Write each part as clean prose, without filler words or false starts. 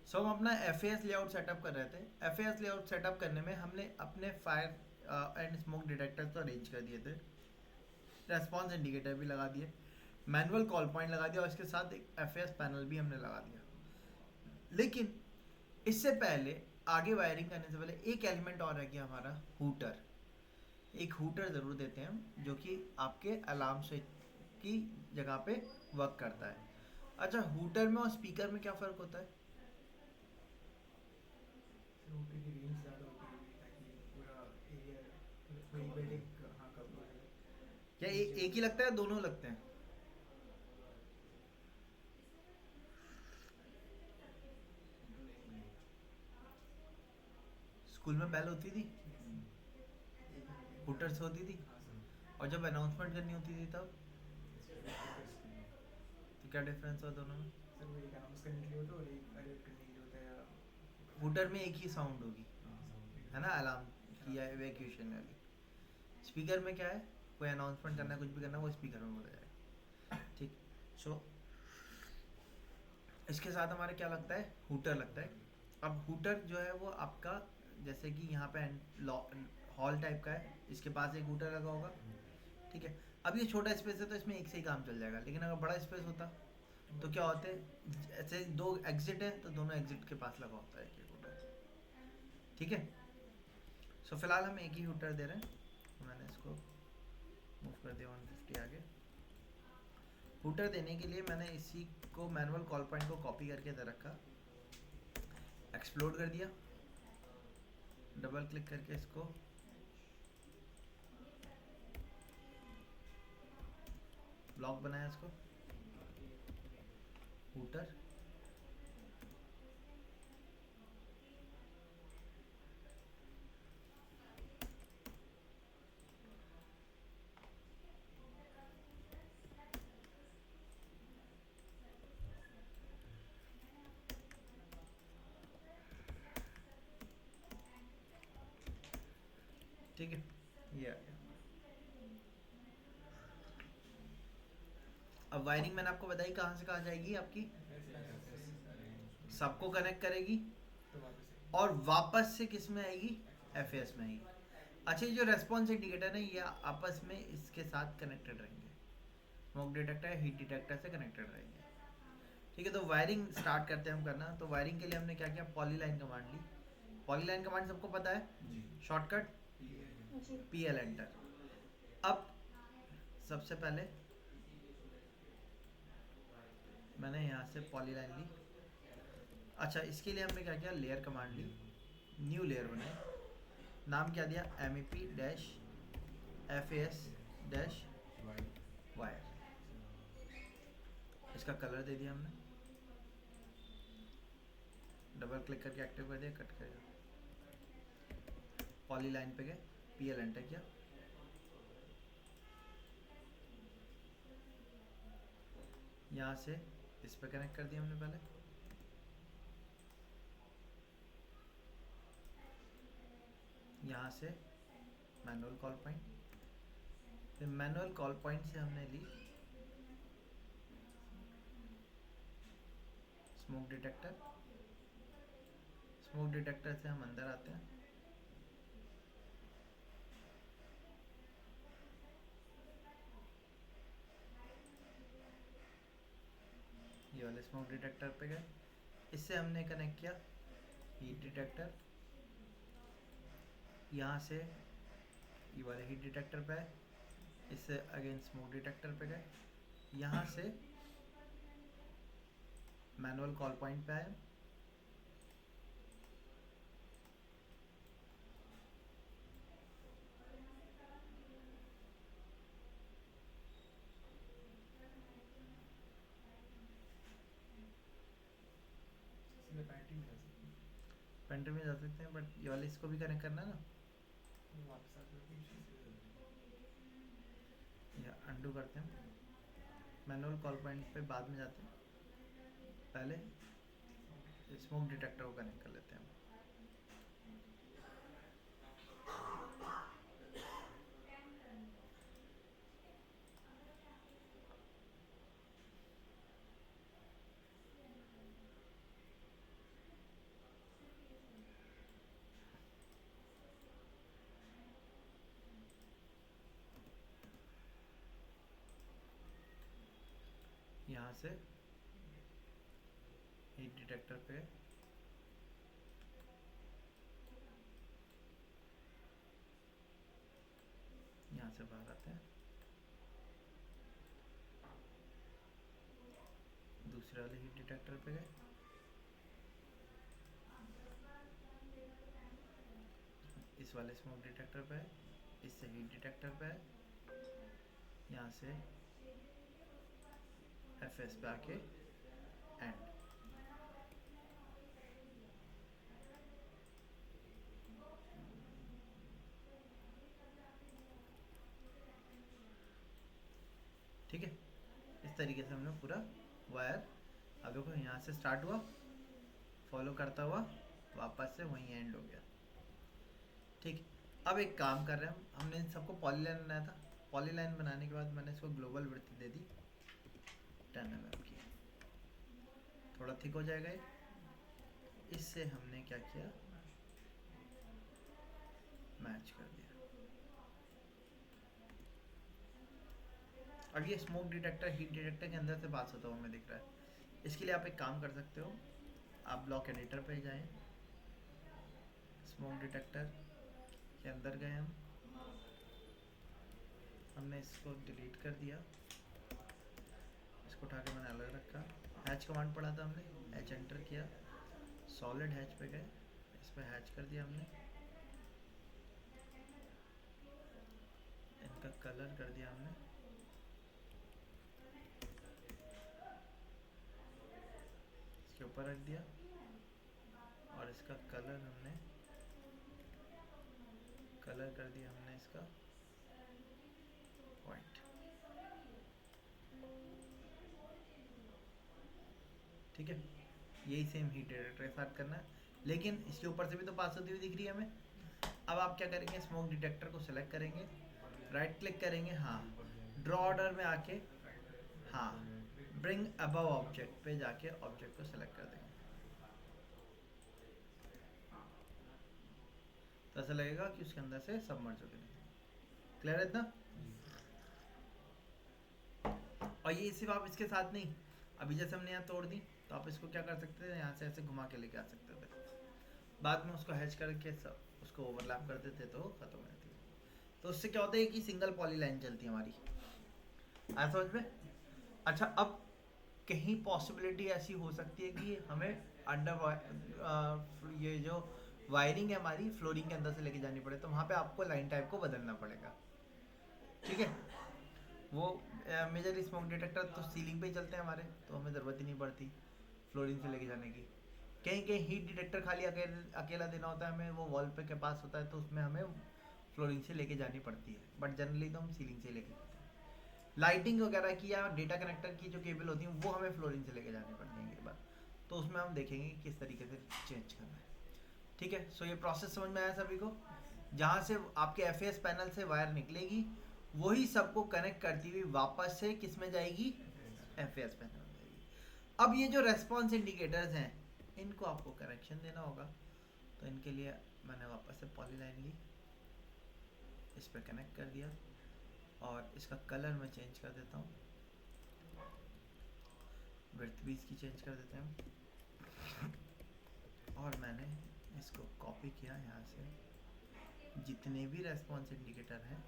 सो हम अपना F layout setup कर रहे थे। एफ लेआउट सेटअप करने में हमने अपने फायर एंड स्मोक डिटेक्टर तो अरेंज कर दिए थे, रेस्पॉन्स इंडिकेटर भी लगा दिए, मैनुअल कॉल पॉइंट लगा दिया और इसके साथ एक एफ पैनल भी हमने लगा दिया। लेकिन इससे पहले आगे वायरिंग करने से पहले एक एलिमेंट और है कि हमारा हूटर, एक हूटर ज़रूर देते हैं हम, जो कि आपके अलार्म स्विच की जगह पे वर्क करता है। अच्छा, हूटर में और स्पीकर में क्या फ़र्क होता है? रोटी की रेंज ज़्यादा होती होगी ताकि पूरा एरिया, पूरी बिल्डिंग, हाँ, कवर हो जाए। या नीचे एक ही लगता है, दोनों लगते हैं? नहीं। स्कूल में बेल होती थी, एक ही होती है हूटर से ना। होती थी, हाँ सर। और जब अनाउंसमेंट करनी होती थी तब? Speaker screen. तो क्या डिफरेंस हुआ दोनों में? सर वो एक अनाउंस करने के लिए होता है और एक अलर्ट करने के लिए होता है, या पता हूटर में नहीं। एक ही साउंड होगी, हाँ साउंड है ना, अलार्म की हाँ। या इवैक्यूएशन वाली। स्पीकर में क्या है, कोई अनाउंसमेंट करना है, कुछ भी करना है, वो स्पीकर में बोला जाएगा। ठीक। सो इसके साथ हमारे क्या लगता है, हूटर लगता है। अब हूटर जो है वो आपका, जैसे कि यहाँ पे हॉल टाइप का है, इसके पास एक हूटर लगा होगा, ठीक है। अब ये छोटा स्पेस है तो इसमें एक से ही काम चल जाएगा, लेकिन अगर बड़ा स्पेस होता तो क्या होते, ऐसे दो एग्जिट है तो दोनों एग्जिट के पास लगा होता है एक हूटर, ठीक है। सो फिलहाल हम एक ही हूटर दे रहे हैं। मैंने इसको मूव कर दिया 150 आगे। हूटर देने के लिए मैंने इसी को मैनुअल कॉल पॉइंट को कॉपी करके दे रखा, एक्सप्लोड कर दिया, डबल क्लिक करके इसको ब्लॉक बनाया, इसको हूटर, ठीक है, ये आ गया। अब वायरिंग मैंने आपको बताई कहाँ से कहाँ जाएगी आपकी, सबको कनेक्ट करेगी तो वापस आएगी। और वापस से किस में आएगी, एफ में आएगी। अच्छा, ये जो रेस्पॉन्स इंडिकेटर है ये आपस में इसके साथ कनेक्टेड रहेंगे, स्मोक डिटेक्टर या हीट डिटेक्टर से कनेक्टेड रहेंगे, ठीक है। तो वायरिंग स्टार्ट करते हैं हम करना। तो वायरिंग के लिए हमने क्या किया, पॉलीलाइन कमांड ली। पॉलीलाइन कमांड सबको पता है, जी। शॉर्टकट जी। P L enter. अब सबसे पहले मैंने यहाँ से पॉलीलाइन ली। अच्छा, इसके लिए हमने क्या किया, लेयर कमांड ली, न्यू लेयर बनाई, नाम क्या दिया, M E P dash F S dash wire. इसका कलर दे दिया हमने, डबल क्लिक करके एक्टिव कर दिया, कट कर दिया, पॉली लाइन पे गए, पी एल एंटर किया, यहाँ से इस पे कनेक्ट कर दिया हमने पहले, यहाँ से मैनुअल कॉल पॉइंट, फिर मैनुअल कॉल पॉइंट से हमने ली स्मोक डिटेक्टर। स्मोक डिटेक्टर से हम अंदर आते हैं, ये वाले स्मोक डिटेक्टर पे गए, इससे हमने कनेक्ट किया हीट डिटेक्टर, यहाँ से ये वाले हीट डिटेक्टर पे आए, इससे अगेन स्मोक डिटेक्टर पे गए, यहाँ से मैनुअल कॉल पॉइंट पे आए, सीधे पैंटी में जा सकते हैं। पेंटर में जा सकते हैं, बट ये वाले इसको भी कनेक्ट करना है ना, वो वापस आ जाएगी। या अंडू करते हैं, मैनुअल कॉल पॉइंट पे बाद में जाते हैं, पहले स्मोक डिटेक्टर को कनेक्ट कर लेते हैं हम। यहाँ से हीट डिटेक्टर पे यहाँ से बाहर आते हैं, दूसरे वाले हीट डिटेक्टर पे गए, इस वाले स्मोक डिटेक्टर पे है, इससे हीट डिटेक्टर पे है, यहाँ से एफएस पे आके एंड। ठीक है, इस तरीके से हमने पूरा वायर, अब देखो यहाँ से स्टार्ट हुआ, फॉलो करता हुआ वापस से वहीं एंड हो गया। ठीक, अब एक काम कर रहे हैं हम, हमने इन सबको पॉलीलाइन बनाया था, पॉलीलाइन बनाने के बाद मैंने इसको ग्लोबल विड्थ दे दी 10 mm की, थोड़ा थिक हो जाएगा ये। इससे हमने क्या किया, मैच कर दिया। अब ये स्मोक डिटेक्टर हीट डिटेक्टर के अंदर से पास होता हुआ हमें दिख रहा है। इसके लिए आप एक काम कर सकते हो, आप ब्लॉक एडिटर पे जाएं, स्मोक डिटेक्टर के अंदर गए हमने इसको डिलीट कर दिया, इसको उठा के मैंने अलग रखा। हैच कमांड पढ़ा था हमने, हैच एंटर किया, सॉलिड हैच पे गए, इस पे हैच कर दिया हमने, इनका कलर कर दिया हमने, इसके ऊपर रख दिया, और इसका कलर हमने कलर कर दिया हमने इसका वाइट। ठीक है, यही सेम हीट डिटेक्टर के साथ करना है, लेकिन इसके ऊपर से भी तो पास होती हुई दिख रही है हमें। अब आप क्या करेंगे, स्मोक डिटेक्टर को सिलेक्ट करेंगे, राइट क्लिक करेंगे, हाँ ड्रॉ ऑर्डर में आके, हाँ ब्रिंग अबव ऑब्जेक्ट पे जाके ऑब्जेक्ट को सिलेक्ट कर देंगे, तो ऐसा लगेगा कि उसके अंदर से सबमर्ज हो गया। क्लियर है इतना? और ये सिर्फ आप इसके साथ नहीं, अभी जैसे हमने यहाँ तोड़ दी, तो आप इसको क्या कर सकते थे, यहाँ से ऐसे घुमा के लेके आ सकते थे, बाद में उसको हैच करके सब उसको ओवरलैप कर देते तो खत्म हो जाती है। तो उससे क्या होता है कि सिंगल पॉली लाइन चलती है हमारी, आया समझ में? अच्छा, अब कहीं पॉसिबिलिटी ऐसी हो सकती है कि हमें अंडर ये जो वायरिंग है हमारी फ्लोरिंग के अंदर से लेके जानी पड़े, तो वहाँ पे आपको लाइन टाइप को बदलना पड़ेगा। ठीक है, वो मेजरली स्मोक डिटेक्टर तो सीलिंग पे ही चलते हैं हमारे, तो हमें ज़रूरत ही नहीं पड़ती फ्लोरिंग से लेके जाने की। कहीं कहीं हीट डिटेक्टर खाली अकेला देना होता है हमें, वो वॉल पे के पास होता है, तो उसमें हमें फ्लोरिंग से लेके जानी पड़ती है, बट जनरली तो हम सीलिंग से लेके जाते हैं। लाइटिंग वगैरह की या डेटा कनेक्टर की जो केबल होती है वो हमें फ्लोरिंग से लेके जानी पड़ती है एक बार, तो उसमें हम देखेंगे किस तरीके से चेंज करना है। ठीक है, सो ये प्रोसेस समझ में आया सभी को? जहाँ से आपके एफएस पैनल से वायर निकलेगी वही सबको कनेक्ट करती हुई वापस से किस में जाएगी, एफएस पैनल में जाएगी। अब ये जो रेस्पॉन्स इंडिकेटर्स हैं इनको आपको कनेक्शन देना होगा, तो इनके लिए मैंने वापस से पॉलीलाइन ली, इस पर कनेक्ट कर दिया, और इसका कलर मैं चेंज कर देता हूँ, विड्थ भी इसकी चेंज कर देते हैं, और मैंने इसको कॉपी किया यहाँ से, जितने भी रेस्पॉन्स इंडिकेटर हैं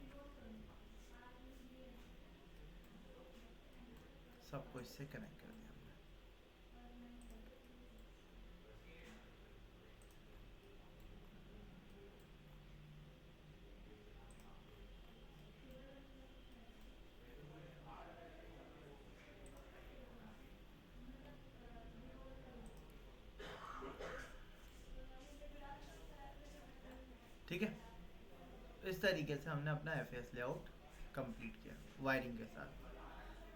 सबको इससे कनेक्ट कर दिया हमने। ठीक है, इस तरीके से हमने अपना एफएस लेआउट कंप्लीट किया वायरिंग के साथ।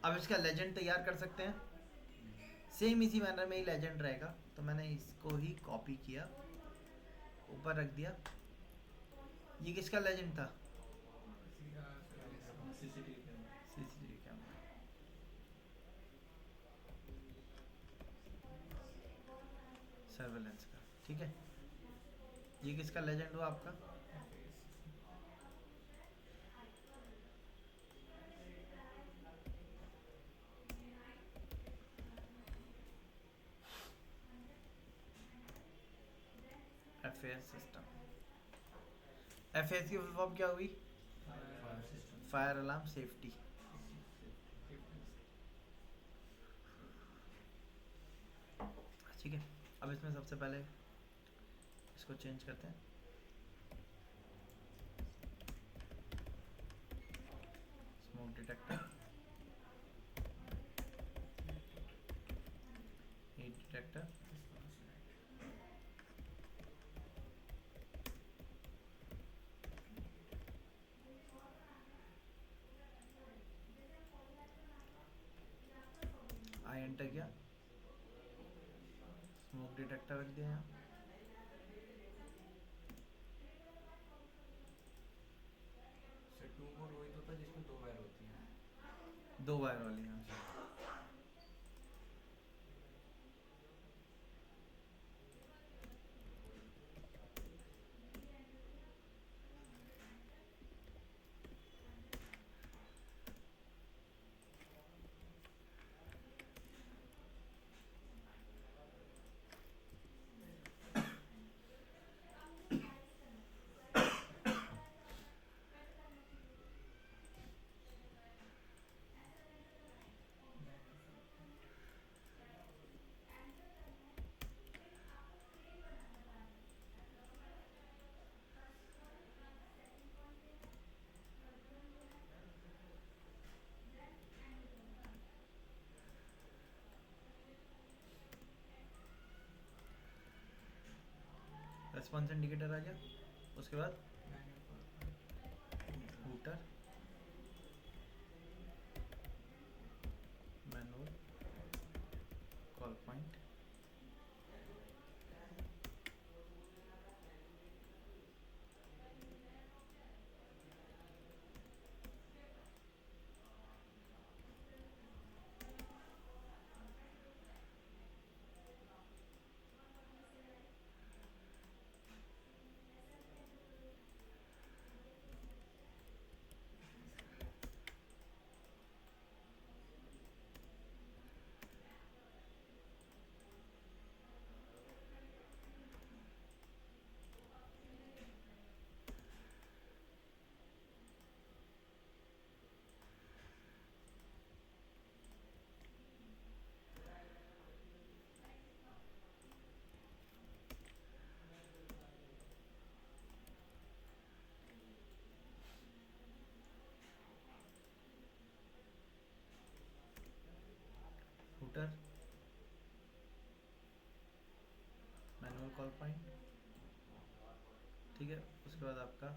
अब इसका लेजेंड तैयार कर सकते हैं, सेम इसी मैनर में ही लेजेंड रहेगा, तो मैंने इसको ही कॉपी किया, ऊपर रख दिया। ये किसका लेजेंड था? CCTV camera. सर्वेलेंस का। ठीक है, ये किसका लेजेंड हुआ आपका? FAS system. FAS की फुल फॉर्म क्या हुई? Fire system. Fire alarm safety. ठीक है, अब इसमें सबसे पहले इसको चेंज करते हैं। Smoke detector, heat detector, I enter किया, स्मोक डिटेक्टर रख दिया यहाँ। सर 2 मोड वही तो था जिसमें 2 वायर होती हैं। 2 वायर वाली यहाँ। रेस्पॉन्स इंडिकेटर आ गया, उसके बाद hooter, manual, call point, hooter, manual call point. ठीक है, उसके बाद आपका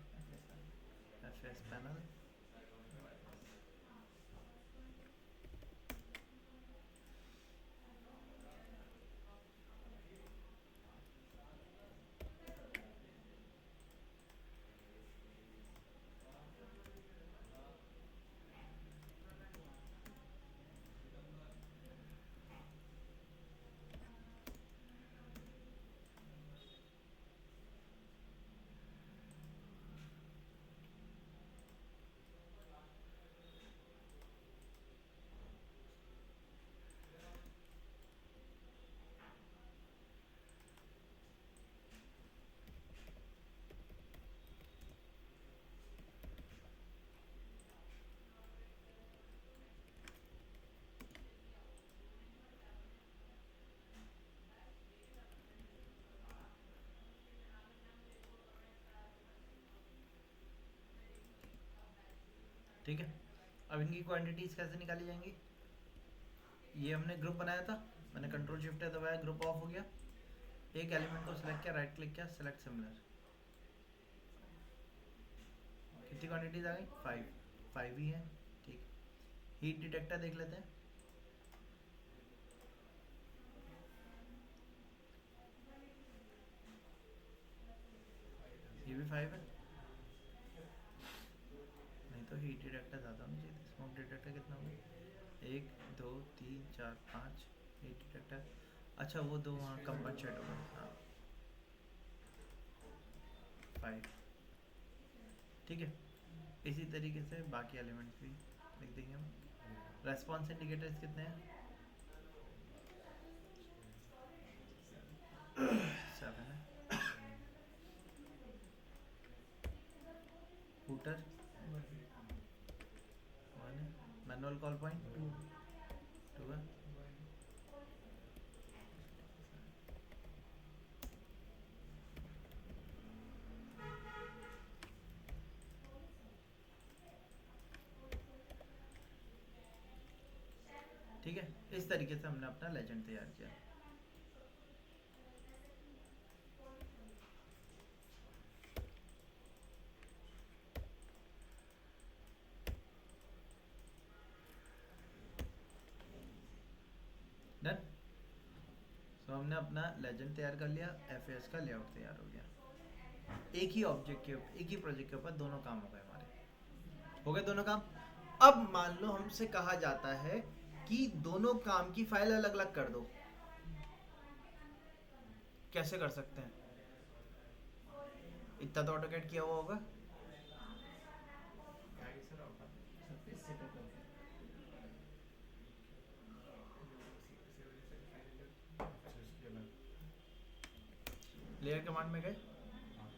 FS पैनल, ठीक है। अब इनकी क्वांटिटीज कैसे निकाली जाएंगी? ये हमने ग्रुप बनाया था, मैंने कंट्रोल शिफ्ट दबाया, ग्रुप ऑफ हो गया, एक एलिमेंट को सिलेक्ट किया, राइट क्लिक किया, सिलेक्ट सिमिलर। कितनी क्वांटिटीज आ गई? 5 ही है। ठीक, हीट डिटेक्टर देख लेते हैं। ये भी 5 है, नहीं तो हीट डिटेक्टर ज़्यादा होनी चाहिए। स्मोक डिटेक्टर कितना हुआ? 1 2 3 4 5। हीट डिटेक्टर, अच्छा वो दो वहाँ कंपनसेट हो गए। हाँ 5। ठीक है, इसी तरीके से बाकी एलिमेंट्स भी लिख देंगे हम। रेस्पॉन्स इंडिकेटर्स कितने हैं? 7 है। हुटर वन है, मैनुअल कॉल पॉइंट टू है, ठीक है। इस तरीके से हमने अपना लेजेंड तैयार किया। डन। सो हमने अपना लेजेंड तैयार कर लिया, एफएस का लेआउट तैयार हो गया। एक ही ऑब्जेक्ट के ऊपर, एक ही प्रोजेक्ट के ऊपर दोनों काम हो गए हमारे, हो गए दोनों काम। अब मान लो हमसे कहा जाता है कि दोनों काम की फाइल अलग अलग कर दो, कैसे कर सकते हैं? इतना तो ऑटोकैड किया हुआ होगा। आगे सर आउट सरफेस सेटअप करके अच्छा इसकी अलग लेयर कमांड में गए, हाँ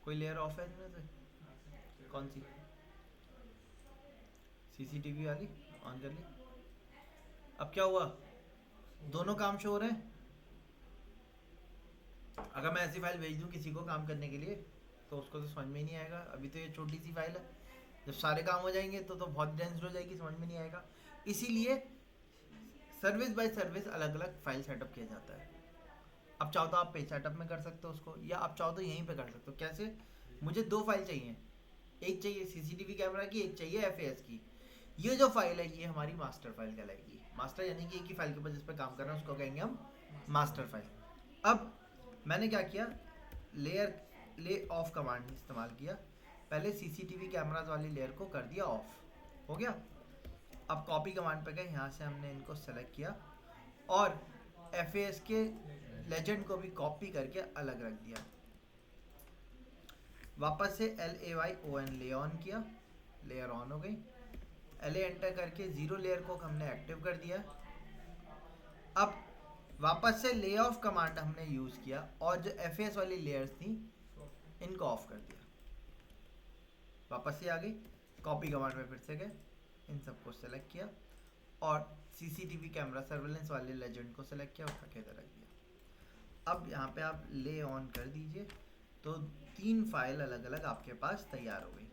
कोई लेयर ऑफ है इनमें से? कौन सी? सीसीटीवी वाली ऑन कर ली। अब क्या हुआ, दोनों काम शो हो रहे हैं। अगर मैं ऐसी फाइल भेज दूं किसी को काम करने के लिए तो उसको तो समझ में ही नहीं आएगा। अभी तो ये छोटी सी फाइल है, जब सारे काम हो जाएंगे तो बहुत डेंस हो जाएगी, समझ में नहीं आएगा। इसीलिए सर्विस बाय सर्विस अलग अलग फाइल सेटअप किया जाता है। अब चाहो तो आप पेज सेटअप में कर सकते हो उसको, या आप चाहो तो यहीं पे कर सकते हो। कैसे? मुझे दो फाइल चाहिए, एक चाहिए सीसीटीवी कैमरा की, एक चाहिए एफएएस की। ये जो फाइल है ये हमारी मास्टर फाइल कहलाएगी। मास्टर यानी कि एक ही फाइल के ऊपर जिस पर काम कर रहे हैं उसको कहेंगे हम मास्टर फाइल। अब मैंने क्या किया, ले ऑफ कमांड इस्तेमाल किया। पहले सीसीटीवी कैमराज वाली लेयर को कर दिया ऑफ, हो गया। अब कॉपी कमांड पे गए, यहाँ से हमने इनको सेलेक्ट किया और एफएएस के लेजेंड को भी कॉपी करके अलग रख दिया। वापस से LAYON ले ऑन किया, लेयर ऑन हो गई। LA एंटर करके जीरो लेयर को हमने एक्टिव कर दिया। अब वापस से ले ऑफ कमांड हमने यूज किया और जो एफएस वाली लेयर्स थी इनको ऑफ कर दिया। वापस से आ गई, कॉपी कमांड में फिर से गए, इन सबको सेलेक्ट किया और सीसीटीवी कैमरा सर्वेलेंस वाले लेजेंड को सेलेक्ट किया और उठा के इधर रख दिया। अब यहाँ पे आप ले ऑन कर दीजिए तो 3 फाइल अलग अलग आपके पास तैयार हो गई।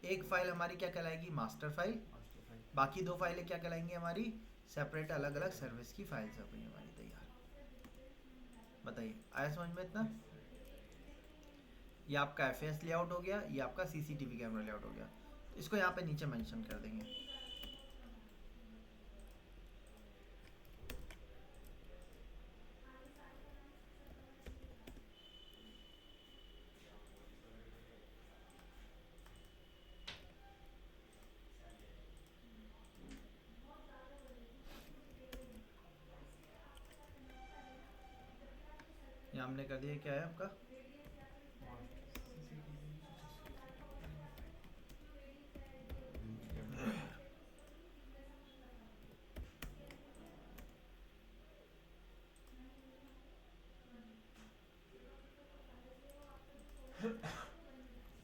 एक फाइल हमारी क्या कहलाएगी, मास्टर फाइल। मास्टर फाइल बाकी 2 फाइलें क्या कहलाएंगी हमारी, सेपरेट अलग अलग सर्विस की फाइल्स हो गई हमारी तैयार। बताइए आया समझ में इतना? ये आपका एफएस लेआउट हो गया, ये आपका सीसीटीवी कैमरा लेआउट हो गया। इसको यहाँ पे नीचे मेंशन कर देंगे। ये हमने कर दिया, क्या है आपका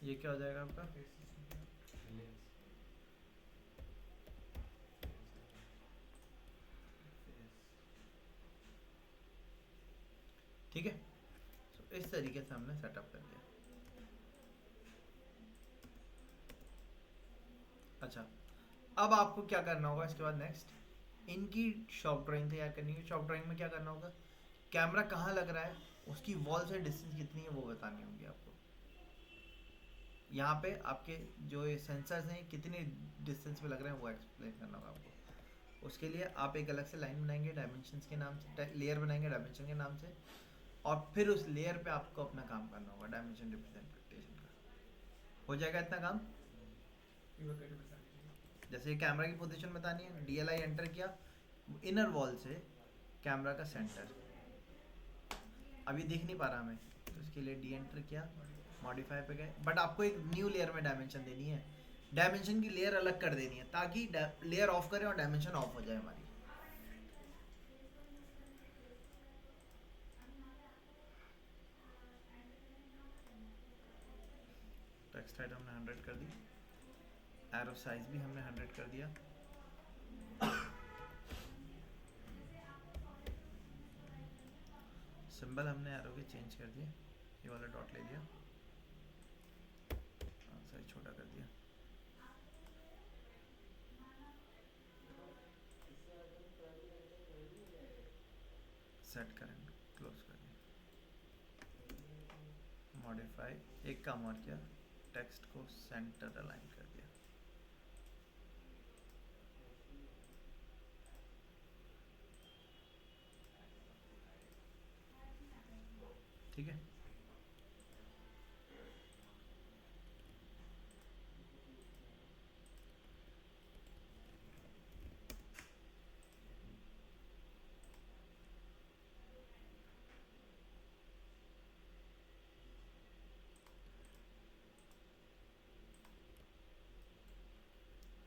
ये क्या हो जाएगा आपका? ठीक है। तो इस तरीके से हमने सेटअप कर लिया। अच्छा, अब आपको क्या करना होगा इसके बाद नेक्स्ट, इनकी शॉप ड्राइंग तैयार करनी है। शॉप ड्राइंग में क्या करना होगा, कैमरा कहाँ लग रहा है, उसकी वॉल से डिस्टेंस कितनी है वो बतानी होगी आपको। यहाँ पे आपके जो ये सेंसर्स हैं कितने डिस्टेंस पे लग रहे हैं वो एक्सप्लेन करना होगा आपको। उसके लिए आप एक अलग से लाइन बनाएंगे डायमेंशंस के नाम से, लेयर बनाएंगे डायमेंशन के नाम से, और फिर उस लेयर पे आपको अपना काम करना होगा डायमेंशन रिप्रेजेंटेशन का। हो जाएगा इतना काम। जैसे कैमरा की पोजीशन बतानी है, DLI एंटर किया, इनर वॉल से कैमरा का सेंटर अभी दिख नहीं पा रहा हमें, तो इसके लिए डी एंटर किया, मॉडिफाई पे गए। बट आपको एक न्यू लेयर में डायमेंशन देनी है, डायमेंशन की लेयर अलग कर देनी है ताकि लेयर ऑफ करें और डायमेंशन ऑफ हो जाए हमारी। टेक्स्ट हाइट हमने 100 कर दी, एरो साइज भी हमने 100 कर दिया। सिंबल हमने एरो के चेंज कर दिए, ये वाला डॉट ले लिया, साइज छोटा कर दिया। सेट करेंगे, क्लोज कर दिया। मॉडिफाई, एक काम और किया, टेक्स्ट को सेंटर अलाइन कर दिया। ठीक है,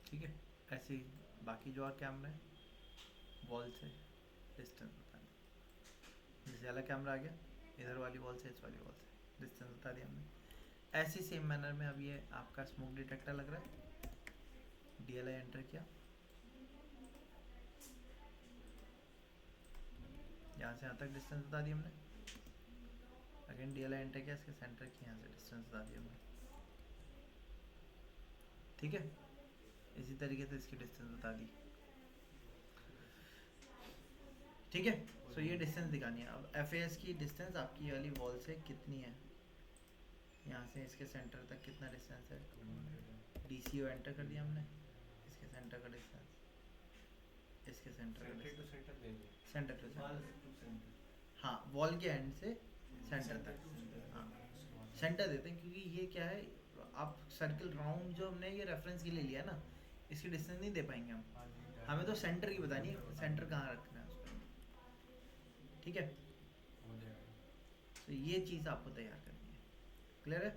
ठीक है। ऐसे ही बाकी जो और कैमरा है, वॉल से डिस्टेंस बताना। जैसे वाला कैमरा आ गया, इधर वाली वॉल से इस वाली वॉल से डिस्टेंस बता दिया हमने। ऐसी सेम मैनर में अब ये आपका स्मोक डिटेक्टर लग रहा है, DLI एंटर किया, यहाँ से यहाँ तक डिस्टेंस बता दी हमने। अगेन DLI एंटर किया, इसके सेंटर की यहाँ से डिस्टेंस बता दी हमने। ठीक है, इसी तरीके से इसकी डिस्टेंस बता दी। ठीक है, सो ये डिस्टेंस दिखानी है। अब FAS की डिस्टेंस आपकी ये वाली वॉल से कितनी है, यहाँ से इसके सेंटर तक कितना डिस्टेंस है। DCO एंटर कर दिया हमने, इसके सेंटर का डिस्टेंस, इसके सेंटर का सेंटर टू डिस्टेंस, सेंटर दे दिया। सेंटर टू वाल सेंटर, टू सेंटर, हाँ वॉल के एंड से सेंटर तक, हाँ सेंटर देते हैं। क्योंकि ये क्या है, आप सर्कल राउंड जो हमने ये रेफरेंस के लिए लिया ना, इसकी डिस्टेंस नहीं दे पाएंगे हम, हमें तो सेंटर की बतानी है, सेंटर कहाँ रखना है उस पर। ठीक है, हो जाएगा। तो ये चीज़ आपको तैयार करनी है। क्लियर है?